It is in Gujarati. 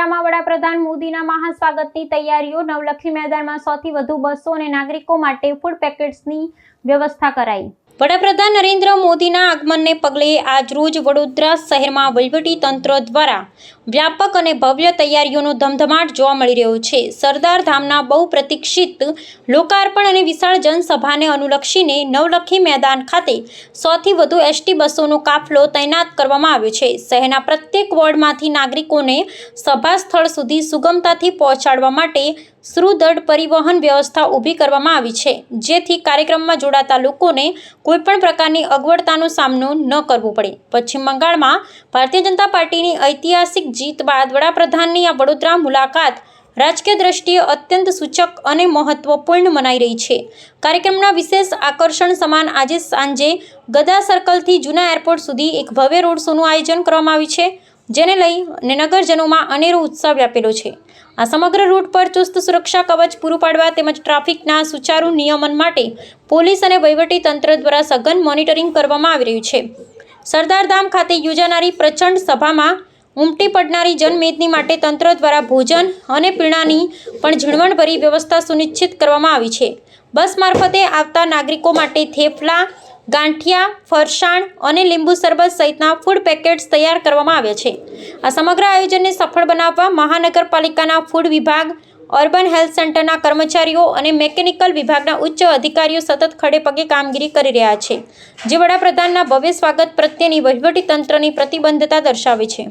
વડોદરામાં વડાપ્રધાન મોદીના મહાસ્વાગતની તૈયારીઓ। નવલખી મેદાનમાં સૌથી વધુ બસો અને નાગરિકો માટે ફૂડ પેકેટ્સની વ્યવસ્થા કરાઈ। વડાપ્રધાન નરેન્દ્ર મોદીના આગમનને પગલે આજરોજ વડોદરા શહેરમાં વહીવટી તંત્ર દ્વારા વ્યાપક અને ભવ્ય તૈયારીઓનો ધમધમાટ જોવા મળી રહ્યો છે। સરદાર ધામના બહુપ્રતીક્ષિત લોકાર્પણ અને વિશાળ જનસભાને અનુલક્ષીને નવલખી મેદાન ખાતે સૌથી વધુ એસટી બસોનો કાફલો તૈનાત કરવામાં આવ્યો છે। શહેરના પ્રત્યેક વોર્ડમાંથી નાગરિકોને સભા સ્થળ સુધી સુગમતાથી પહોંચાડવા માટે સુદૃઢ પરિવહન વ્યવસ્થા ઊભી કરવામાં આવી છે, જેથી કાર્યક્રમમાં જોડાતા લોકોને કોઈપણ પ્રકારની અગવડતાનો સામનો ન કરવો પડે। પશ્ચિમ બંગાળમાં ભારતીય જનતા પાર્ટીની ઐતિહાસિક જીત બાદ વડાપ્રધાનની આ વડોદરા મુલાકાત રાજકીય દ્રષ્ટિએ અત્યંત સૂચક અને મહત્વપૂર્ણ મનાઈ રહી છે। કાર્યક્રમના વિશેષ આકર્ષણ સમાન આજે સાંજે ગદા સર્કલથી જૂના એરપોર્ટ સુધી એક ભવ્ય રોડ શોનું આયોજન કરવામાં આવ્યું છે, જેને લઈ નગરજનોમાં અનેરો ઉત્સાહ વ્યાપેલો છે। આ સમગ્ર રૂટ પર ચુસ્ત સુરક્ષા કવચ પૂરું પાડવા તેમજ ટ્રાફિકના સુચારુ નિયમન માટે પોલીસ અને વહીવટી તંત્ર દ્વારા સઘન મોનિટરિંગ કરવામાં આવી રહ્યું છે। સરદાર ધામ ખાતે યોજાનારી પ્રચંડ સભામાં ઉમટી પડનારી જનમેદની માટે તંત્ર દ્વારા ભોજન અને પીણાની પણ ઝીણવટભરી વ્યવસ્થા સુનિશ્ચિત કરવામાં આવી છે। બસ મારફતે આવતા નાગરિકો માટે થેપલા, ગાંઠિયા, ફરસાણ અને લીંબુ શરબત સહિતના ફૂડ પેકેટ્સ તૈયાર કરવામાં આવ્યા છે। આ સમગ્ર આયોજનને સફળ બનાવવા મહાનગરપાલિકાના ફૂડ વિભાગ, અર્બન હેલ્થ સેન્ટરના કર્મચારીઓ અને મેકેનિકલ વિભાગના ઉચ્ચ અધિકારીઓ સતત ખડે પગે કામગીરી કરી રહ્યા છે, જે વડાપ્રધાનના ભવ્ય સ્વાગત પ્રત્યેની વહીવટી તંત્રની પ્રતિબદ્ધતા દર્શાવે છે।